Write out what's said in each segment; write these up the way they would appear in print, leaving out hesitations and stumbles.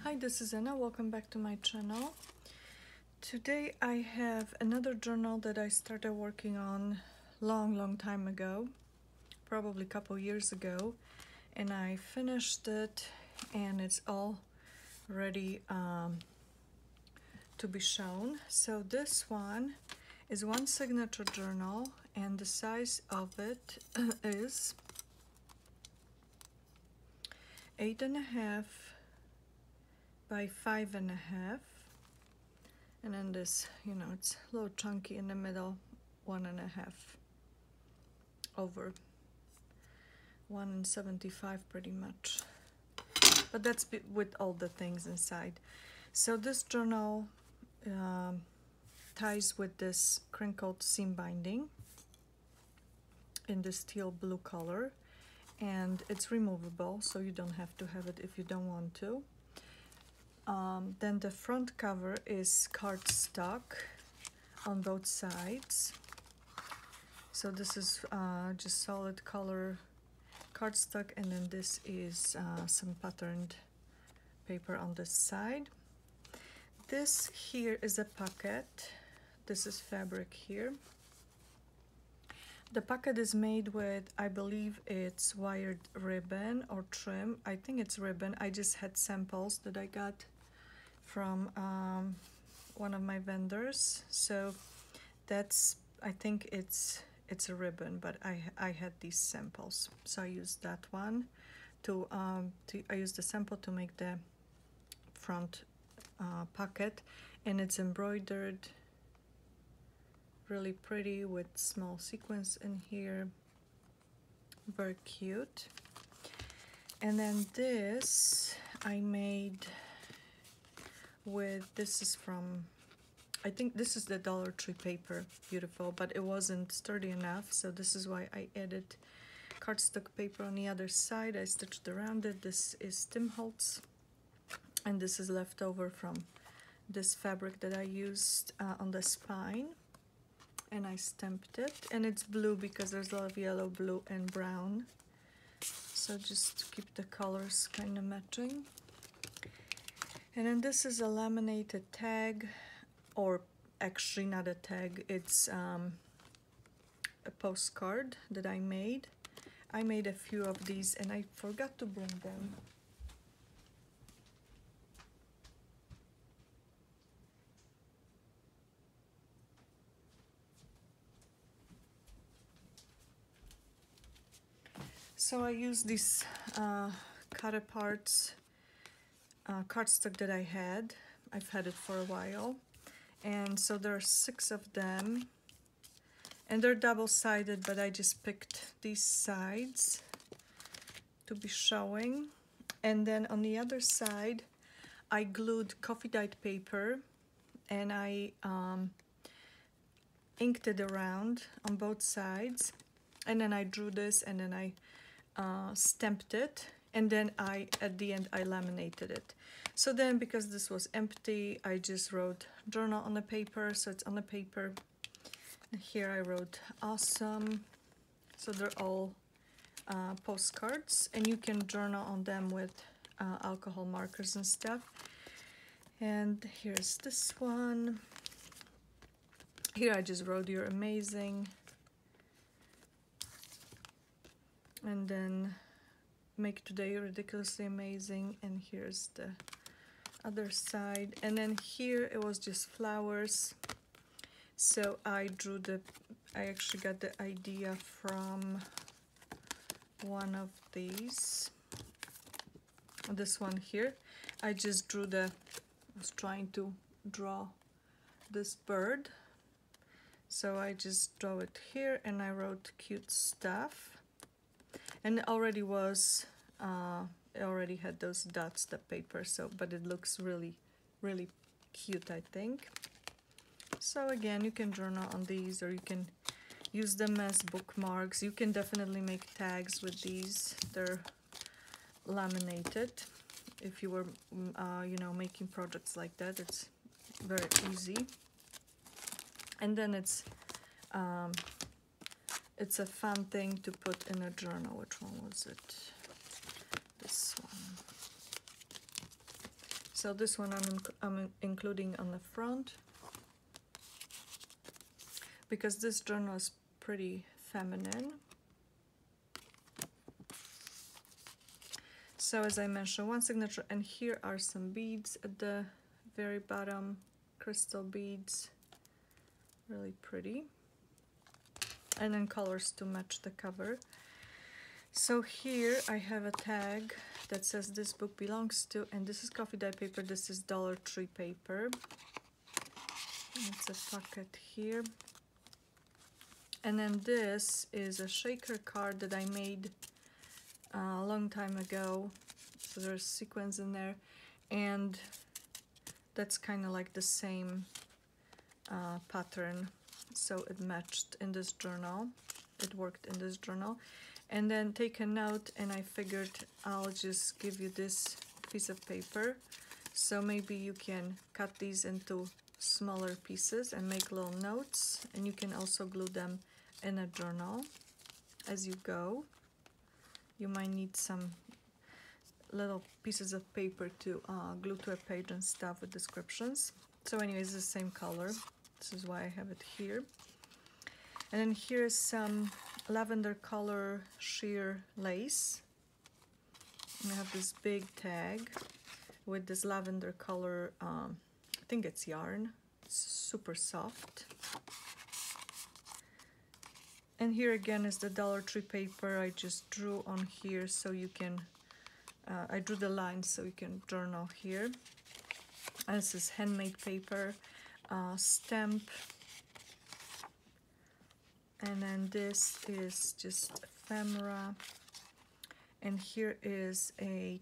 Hi, this is Anna. Welcome back to my channel. Today I have another journal that I started working on long time ago, probably a couple years ago, and I finished it and it's all ready to be shown. So this one is one signature journal and the size of it is 8.5 by 5.5, and then this, it's a little chunky in the middle, 1.5 over 1.75 pretty much, but that's with all the things inside. So this journal ties with this crinkled seam binding in this teal blue color, and it's removable, so you don't have to have it if you don't want to. Then the front cover is cardstock on both sides. So this is just solid color cardstock, and then this is some patterned paper on this side. This here is a pocket. This is fabric here. The pocket is made with, I believe it's wired ribbon or trim. I think it's ribbon. I just had samples that I got from one of my vendors. So that's, I think it's a ribbon, but I had these samples. So I used that one I used the sample to make the front pocket, and it's embroidered, really pretty with small sequins in here, very cute. And then this I made with, this is from, I think this is the Dollar Tree paper, beautiful, but it wasn't sturdy enough, so this is why I added cardstock paper on the other side. I stitched around it. This is Tim Holtz, and this is left over from this fabric that I used on the spine, and I stamped it, and it's blue because there's a lot of yellow, blue, and brown, so just to keep the colors kind of matching. And then this is a laminated tag, or actually not a tag, it's a postcard that I made. I made a few of these and I forgot to bring them. So I used these cut aparts cardstock that I had. I've had it for a while, and so there are 6 of them, and they're double-sided, but I just picked these sides to be showing. And then on the other side I glued coffee dyed paper, and I inked it around on both sides, and then I drew this, and then I stamped it, and then at the end I laminated it. So then, because this was empty, I just wrote journal on the paper, so it's on the paper. And here I wrote awesome. So they're all postcards, and you can journal on them with alcohol markers and stuff. And here's this one. Here I just wrote you're amazing, and then make today ridiculously amazing, and here's the other side. And then here it was just flowers, so I actually got the idea from one of these, this one here. I just drew I was trying to draw this bird, so I just draw it here, and I wrote cute stuff. And it already was, it already had those dots, the paper, so, but it looks really cute, I think. So again, you can journal on these, or you can use them as bookmarks. You can definitely make tags with these. They're laminated. If you were, making projects like that, it's very easy. And then it's a fun thing to put in a journal. Which one was it? This one. So this one I'm including on the front because this journal is pretty feminine. So as I mentioned, one signature, and here are some beads at the very bottom, crystal beads, really pretty, and then colors to match the cover. So here I have a tag that says this book belongs to, and this is coffee dye paper, this is Dollar Tree paper. It's a pocket here. And then this is a shaker card that I made a long time ago. So there's sequins in there, and that's kind of like the same pattern. So it matched in this journal. It worked in this journal. And then take a note, and I figured I'll just give you this piece of paper. So maybe you can cut these into smaller pieces and make little notes, and you can also glue them in a journal as you go. You might need some little pieces of paper to glue to a page and stuff with descriptions. So anyways, the same color. This is why I have it here. And then here's some lavender color sheer lace. And I have this big tag with this lavender color, I think it's yarn. It's super soft. And here again is the Dollar Tree paper. I just drew on here so you can, I drew the lines so you can journal here. And this is handmade paper, stamp. And then this is just ephemera. And here is a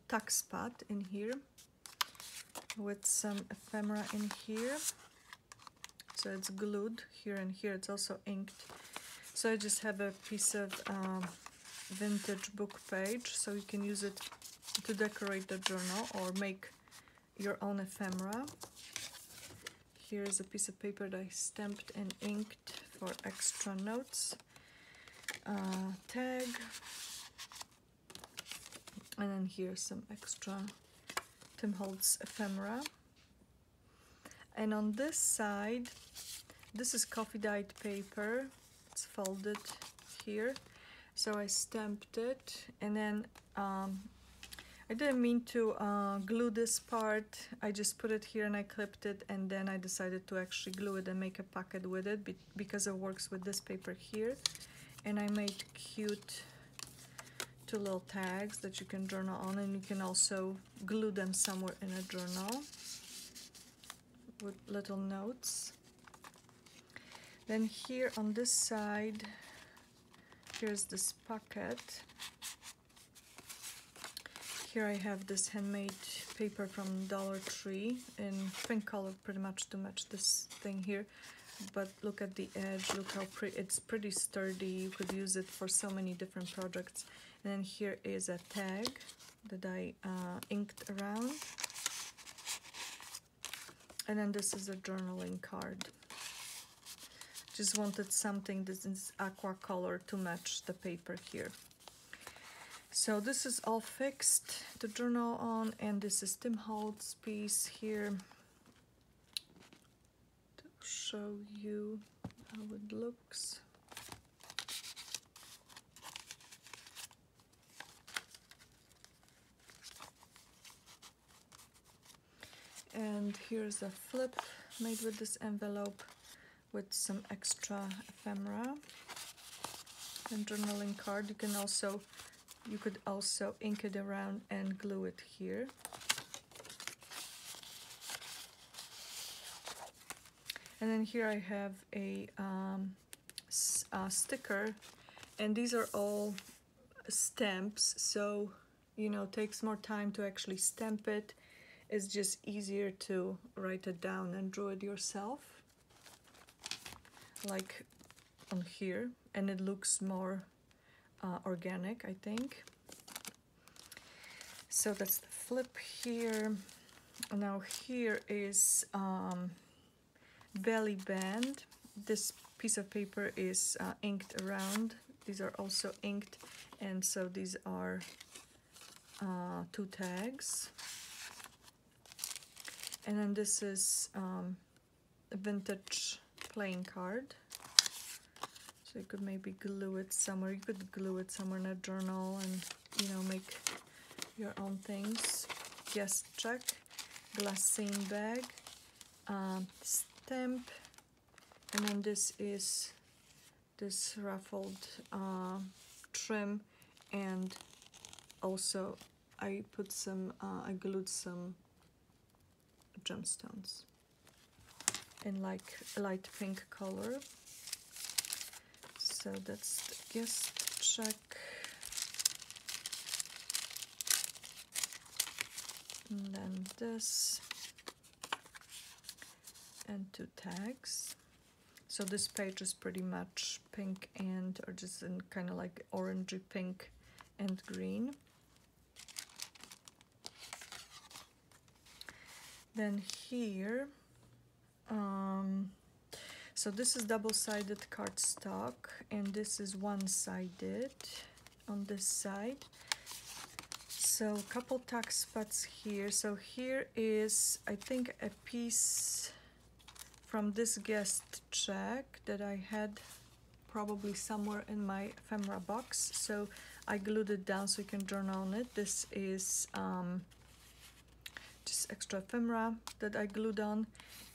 tuck spot in here with some ephemera in here. So it's glued here and here. It's also inked. So I just have a piece of vintage book page, so you can use it to decorate the journal or make your own ephemera. Here is a piece of paper that I stamped and inked for extra notes. Tag. And then here's some extra Tim Holtz ephemera. And on this side, this is coffee dyed paper. It's folded here. So I stamped it, and then I didn't mean to glue this part. I just put it here and I clipped it, and then I decided to actually glue it and make a pocket with it because it works with this paper here. And I made cute two little tags that you can journal on, and you can also glue them somewhere in a journal with little notes. Then here on this side, here's this pocket. Here I have this handmade paper from Dollar Tree in pink color, pretty much to match this thing here. But look at the edge, look how pretty, it's pretty sturdy. You could use it for so many different projects. And then here is a tag that I inked around. And then this is a journaling card. Just wanted something that is aqua color to match the paper here. So this is all fixed to journal on, and this is Tim Holtz piece here to show you how it looks. And here's a flip made with this envelope with some extra ephemera and journaling card. You could also ink it around and glue it here. And then here I have a sticker, and these are all stamps, so you know, it takes more time to actually stamp it. It's just easier to write it down and draw it yourself, like on here, and it looks more organic, I think. So that's the flip here. Now here is belly band. This piece of paper is inked around. These are also inked, and so these are 2 tags. And then this is a vintage playing card. So you could maybe glue it somewhere. You could glue it somewhere in a journal and, you know, make your own things. Guest check, glassine bag, stamp, and then this is this ruffled trim, and also I put some, I glued some gemstones in like a light pink color. So that's the guest check. And then this, and 2 tags. So this page is pretty much pink and, or just in kind of like orangey pink and green. Then here, so this is double-sided cardstock, and this is one-sided on this side. So a couple tuck spots here. So here is, I think, a piece from this guest check that I had probably somewhere in my ephemera box. So I glued it down so you can journal on it. This is just extra ephemera that I glued on.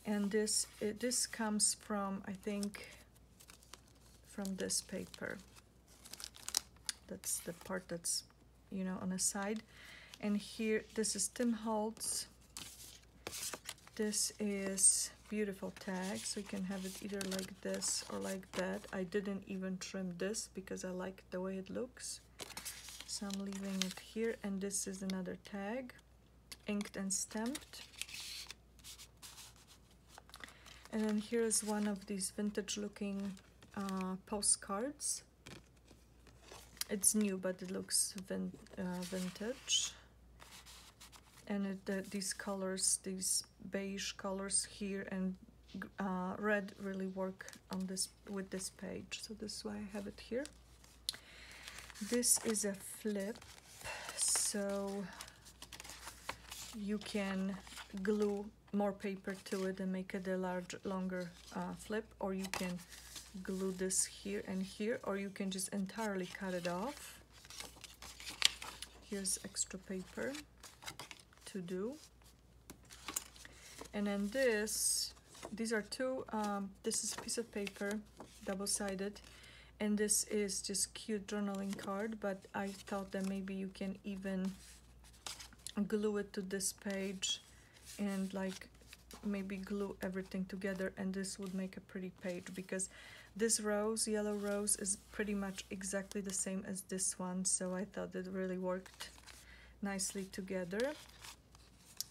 And this comes from, I think, from this paper. That's the part that's, you know, on the side. And here, this is Tim Holtz. This is beautiful tag, so you can have it either like this or like that. I didn't even trim this because I like the way it looks. So I'm leaving it here. And this is another tag, inked and stamped. And then here's one of these vintage looking postcards. It's new, but it looks vintage. And these colors, these beige colors here and red really work on this with this page. So this is why I have it here. This is a flip, so you can glue more paper to it and make it a longer flip, or you can glue this here and here, or you can just entirely cut it off. Here's extra paper to do. And then these are two, this is a piece of paper, double-sided, and this is just cute journaling card, but I thought that maybe you can even glue it to this page and like maybe glue everything together, and this would make a pretty page, because this rose, yellow rose, is pretty much exactly the same as this one, so I thought it really worked nicely together.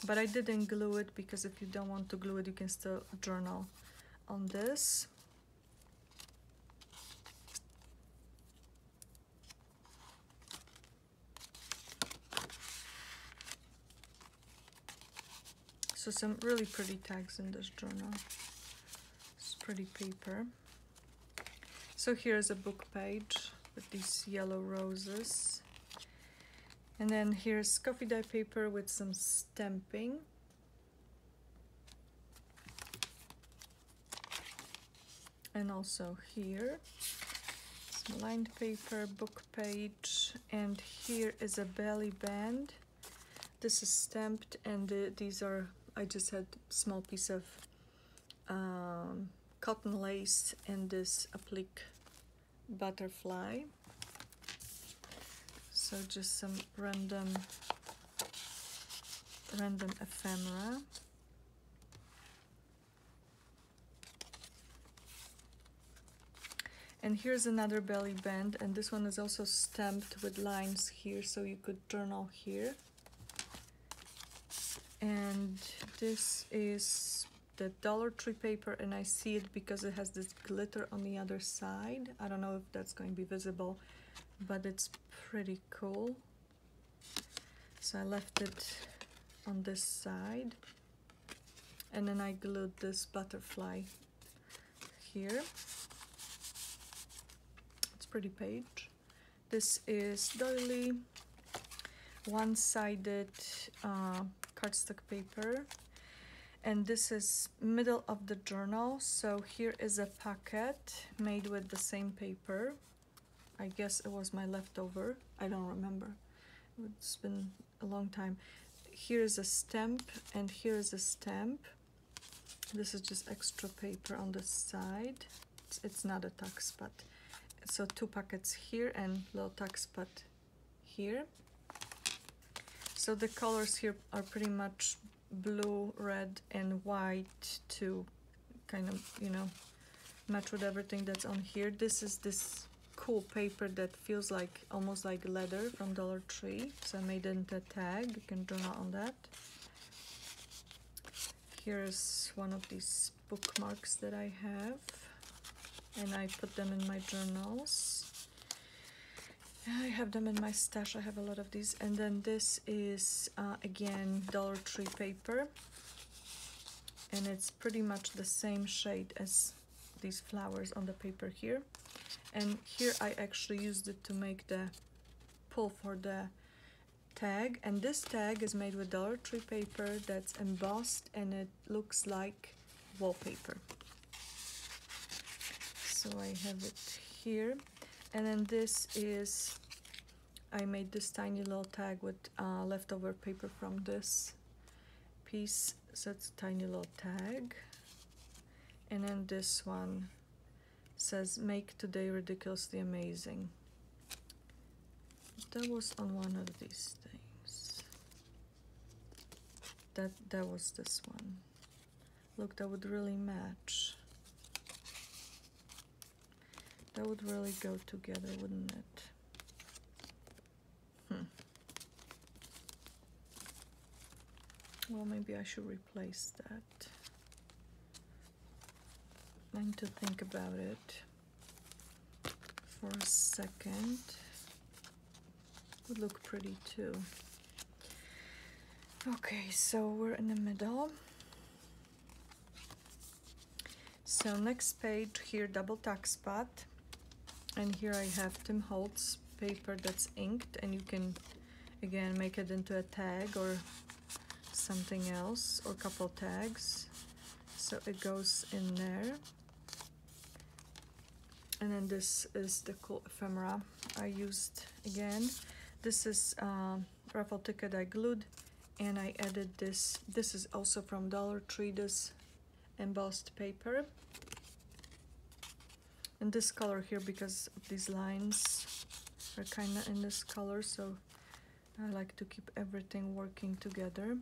But I didn't glue it because if you don't want to glue it, you can still journal on this. So some really pretty tags in this journal. It's pretty paper. So here's a book page with these yellow roses. And then here's coffee dye paper with some stamping. And also here, some lined paper, book page, and here is a belly band. This is stamped, and these are, I just had a small piece of cotton lace and this applique butterfly. So just some random ephemera. And here's another belly band, and this one is also stamped with lines here, so you could journal here. And this is the Dollar Tree paper, and I see it because it has this glitter on the other side. I don't know if that's going to be visible, but it's pretty cool. So I left it on this side, and then I glued this butterfly here. It's a pretty page. This is doily, one-sided cardstock paper, And this is middle of the journal. So here is a packet made with the same paper. I guess it was my leftover. I don't remember. It's been a long time. Here's a stamp and here's a stamp. This is just extra paper on the side. It's not a tuck spot. So 2 packets here and little tuck spot here. So the colors here are pretty much blue, red, and white to kind of, you know, match with everything that's on here. This is this cool paper that feels like almost like leather from Dollar Tree. So I made it into a tag. You can journal on that. Here's one of these bookmarks that I have, and I put them in my journals. I have them in my stash. I have a lot of these. And then this is again Dollar Tree paper, and it's pretty much the same shade as these flowers on the paper here. And here I actually used it to make the pull for the tag, and this tag is made with Dollar Tree paper that's embossed, and it looks like wallpaper. So I have it here. And then this is, I made this tiny little tag with leftover paper from this piece, so it's a tiny little tag. And then this one says, "Make today ridiculously amazing." That was on one of these things. That was this one. Look, that would really match. That would really go together, wouldn't it? Well, maybe I should replace that. I need to think about it for a second. Would look pretty too. Okay, so we're in the middle. So next page here, double tuck spot. And here I have Tim Holtz paper that's inked, and you can again make it into a tag or something else, or a couple tags. So it goes in there. And then this is the cool ephemera I used again. This is raffle ticket I glued, and I added this. This is also from Dollar Tree, this embossed paper. And this color here, because these lines are kind of in this color, so I like to keep everything working together.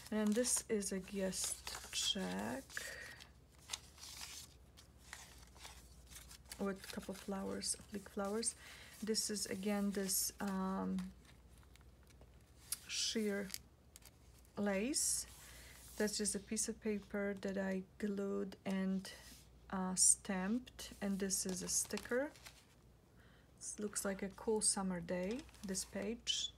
And this is a guest check with a couple flowers, flick flowers. This is again this sheer lace. That's just a piece of paper that I glued and stamped, and this is a sticker. This looks like a cool summer day, this page.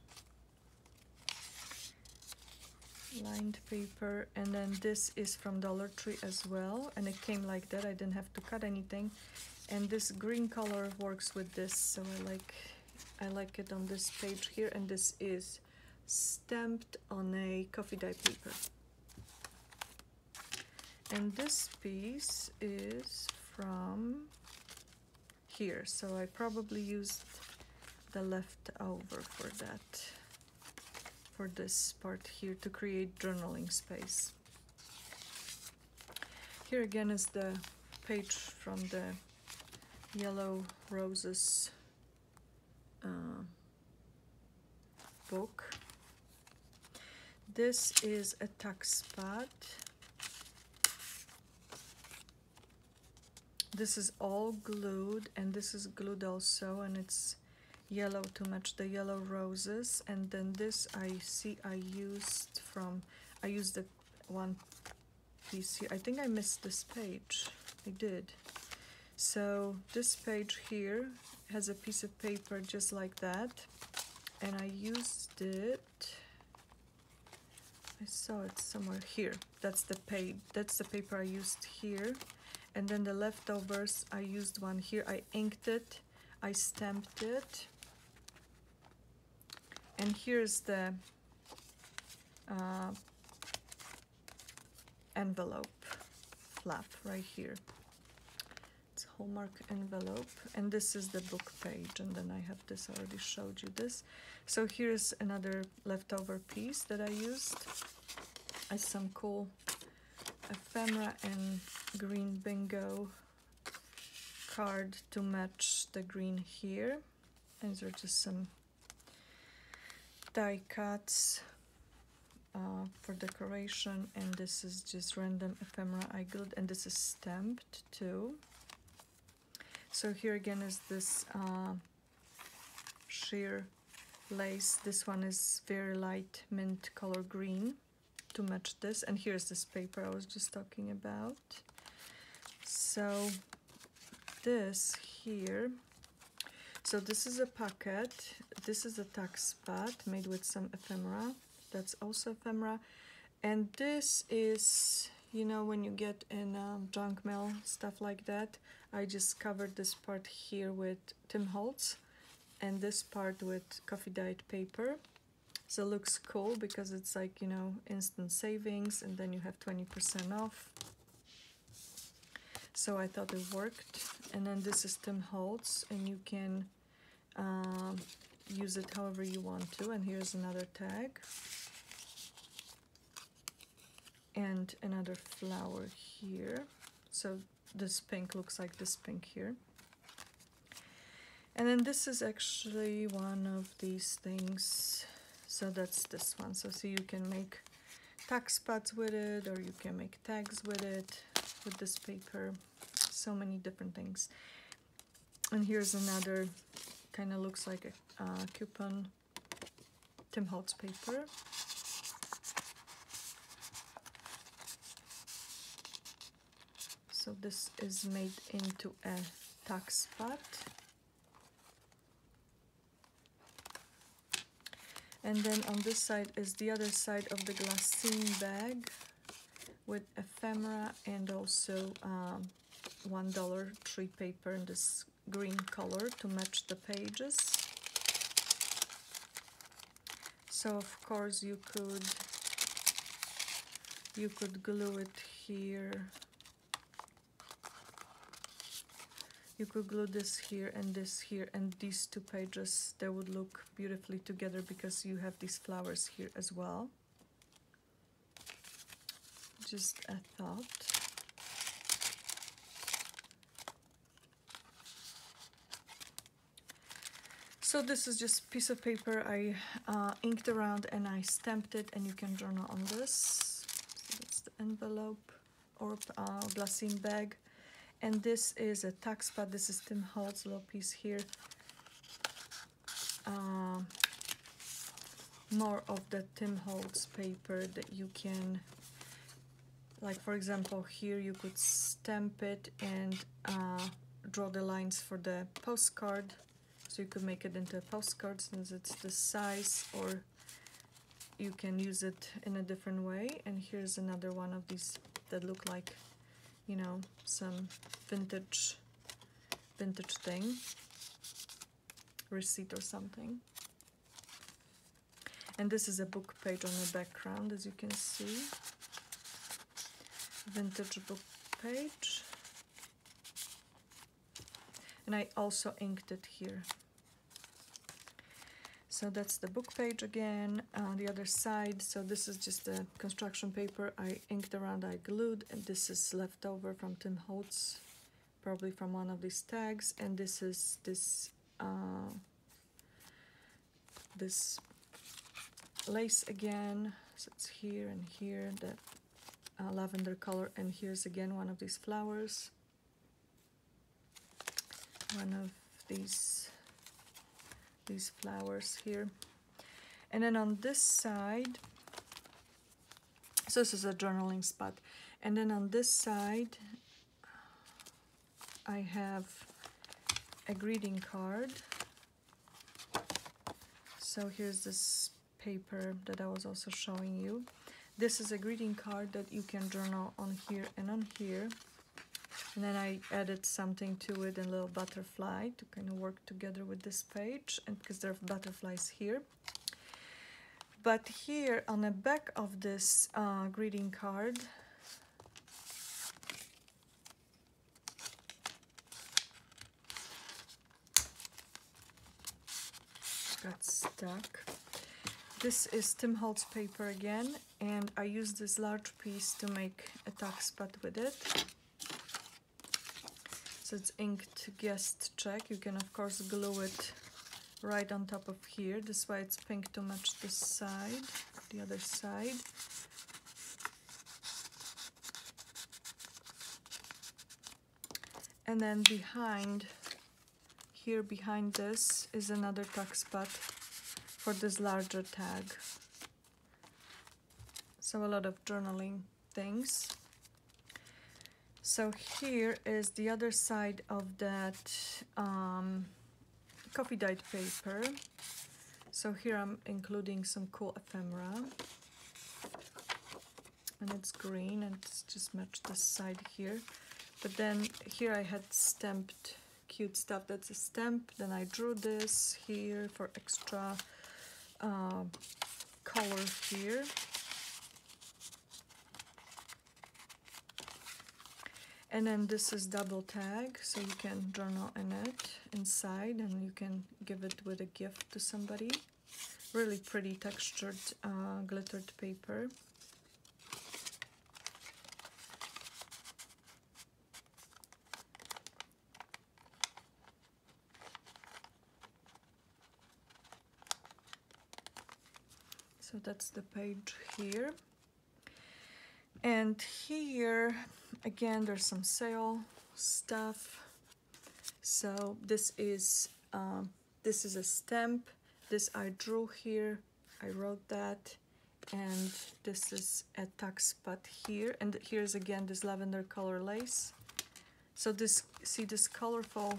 Lined paper, and then this is from Dollar Tree as well, and it came like that. I didn't have to cut anything, and this green color works with this, so I like it on this page here. And this is stamped on a coffee dye paper. And this piece is from here, so I probably used the leftover for that, for this part here, to create journaling space. Here again is the page from the Yellow Roses book. This is a tuck spot. This is all glued, and this is glued also, and it's yellow to match the yellow roses. And then this I used the one piece here. I think I missed this page. I did. So this page here has a piece of paper just like that, and I used it. I saw it somewhere here. That's the page. That's the paper I used here. And then the leftovers, I used one here. I inked it, I stamped it. And here's the envelope flap right here. It's Hallmark envelope, and this is the book page, and then I have this, I already showed you this. So here's another leftover piece that I used as some cool ephemera and green bingo card to match the green here. And these are just some die cuts for decoration, and this is just random ephemera I glued, and this is stamped too. So here again is this sheer lace. This one is very light mint color green to match this, and here's this paper I was just talking about. So this here, so this is a pocket, this is a tuck spot made with some ephemera, that's also ephemera, and this is, you know, when you get in junk mail, stuff like that, I just covered this part here with Tim Holtz and this part with coffee dyed paper. So it looks cool because it's like, you know, instant savings, and then you have 20% off. So I thought it worked. And then this is Tim Holtz, and you can use it however you want to. And here's another tag. And another flower here. So this pink looks like this pink here. And then this is actually one of these things. So that's this one. So see, you can make tuck spots with it, or you can make tags with it, with this paper. So many different things. And here's another, kind of looks like a coupon Tim Holtz paper. So this is made into a tuck spot. And then on this side is the other side of the glassine bag with ephemera and also $1 tree paper in this green color to match the pages. So of course you could glue it here. You could glue this here, and these two pages, they would look beautifully together because you have these flowers here as well. Just a thought. So this is just a piece of paper I inked around and I stamped it, and you can journal on this. So that's the envelope or glassine bag. And this is a tuck spot. This is Tim Holtz, little piece here. More of the Tim Holtz paper that you can, like for example, here you could stamp it and draw the lines for the postcard. So you could make it into a postcard since it's this size, or you can use it in a different way. And here's another one of these that look like, you know, some vintage thing, receipt or something. And this is a book page on the background, as you can see. Vintage book page. And I also inked it here. So that's the book page again. The other side, so this is just the construction paper I inked around, I glued, and this is left over from Tim Holtz, probably from one of these tags. And this is this lace again. So it's here and here, the lavender color, and here's again one of these flowers. One of these flowers here. And then on this side, so this is a journaling spot, and then on this side I have a greeting card. So here's this paper that I was also showing you. This is a greeting card that you can journal on here and on here. And then I added something to it, a little butterfly to kind of work together with this page, and because there are butterflies here. But here on the back of this greeting card, got stuck. This is Tim Holtz paper again, and I used this large piece to make a tuck spot with it. So it's inked guest check. You can of course glue it right on top of here. This is why it's pink to match this side, the other side. And then behind here, behind this is another tuck spot for this larger tag. So a lot of journaling things. So here is the other side of that coffee dyed paper. So here I'm including some cool ephemera. And it's green, and it's just matched this side here. But then here I had stamped cute stuff. That's a stamp. Then I drew this here for extra color here. And then this is double tag, so you can journal in it inside, and you can give it with a gift to somebody. Really pretty textured glittered paper. So that's the page here. And here, again, there's some sale stuff. So this is a stamp. This I drew here. I wrote that. And this is a tuck spot here. And here's again this lavender color lace. So this, see this colorful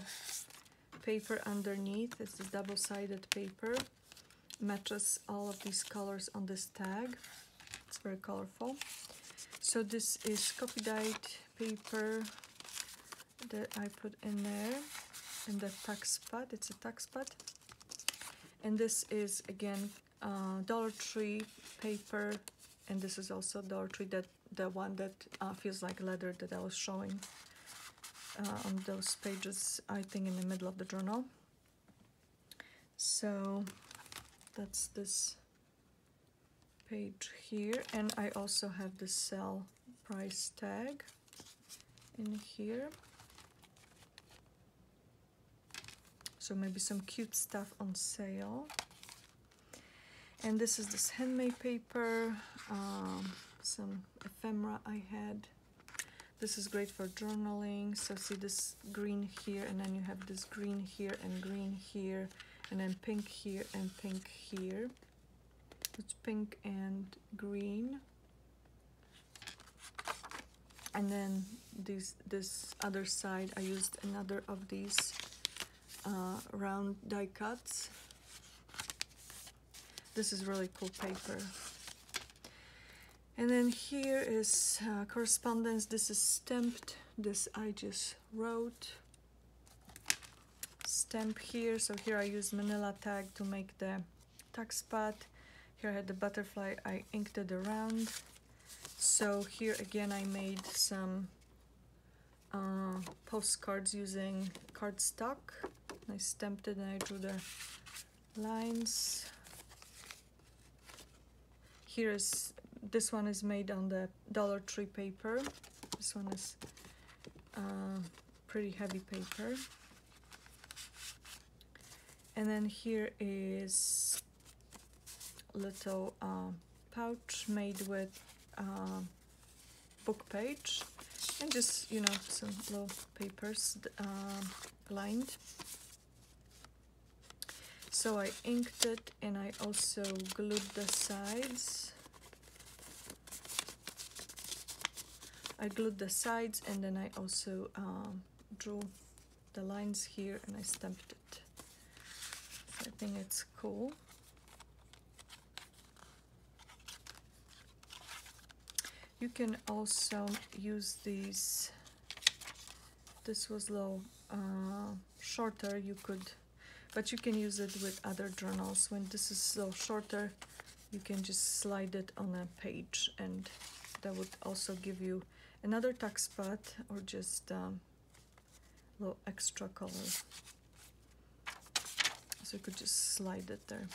paper underneath. It's this double-sided paper. Matches all of these colors on this tag. It's very colorful. So this is coffee dyed paper that I put in there, in the tuck spot. It's a tuck spot. And this is again Dollar Tree paper, and this is also Dollar Tree, that the one that feels like leather that I was showing on those pages, I think in the middle of the journal. So that's this page here, and I also have the sale price tag in here. So maybe some cute stuff on sale. And this is this handmade paper, some ephemera I had. This is great for journaling. So see this green here, and then you have this green here and green here, and then pink here and pink here. It's pink and green. And then this other side, I used another of these round die cuts. This is really cool paper. And then here is correspondence. This is stamped. This I just wrote. Stamp here. So here I used manila tag to make the tuck spot. Here I had the butterfly. I inked it around. So here again I made some postcards using cardstock. I stamped it and I drew the lines. This one is made on the Dollar Tree paper. This one is pretty heavy paper. And then here is a little pouch made with book page, and just, you know, some little papers lined. So I inked it, and I also glued the sides. I glued the sides, and then I also drew the lines here, and I stamped it. So I think it's cool. You can also use these. This was a little shorter, you could, but you can use it with other journals. When this is a little shorter, you can just slide it on a page, and that would also give you another tuck spot or just a little extra color. So you could just slide it there.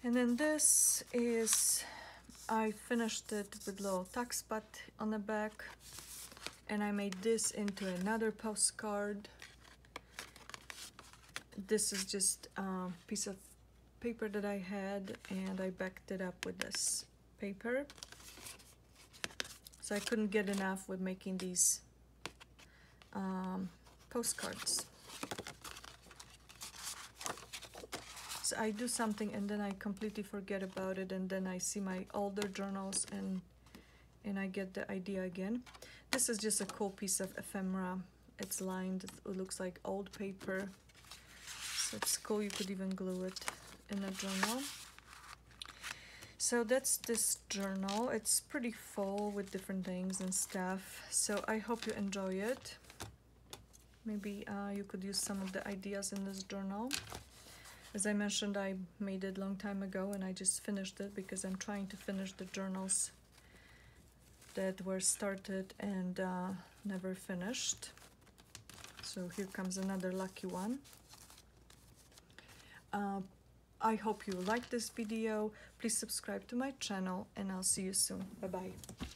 And then this is, I finished it with little tuck spot on the back, and I made this into another postcard. This is just a piece of paper that I had, and I backed it up with this paper. So I couldn't get enough with making these postcards. So I do something and then I completely forget about it, and then I see my older journals and I get the idea again. This is just a cool piece of ephemera. It's lined, it looks like old paper. So it's cool, you could even glue it in a journal. So that's this journal. It's pretty full with different things and stuff. So I hope you enjoy it. Maybe you could use some of the ideas in this journal. As I mentioned, I made it a long time ago and I just finished it because I'm trying to finish the journals that were started and never finished. So here comes another lucky one. I hope you liked this video. Please subscribe to my channel and I'll see you soon. Bye bye.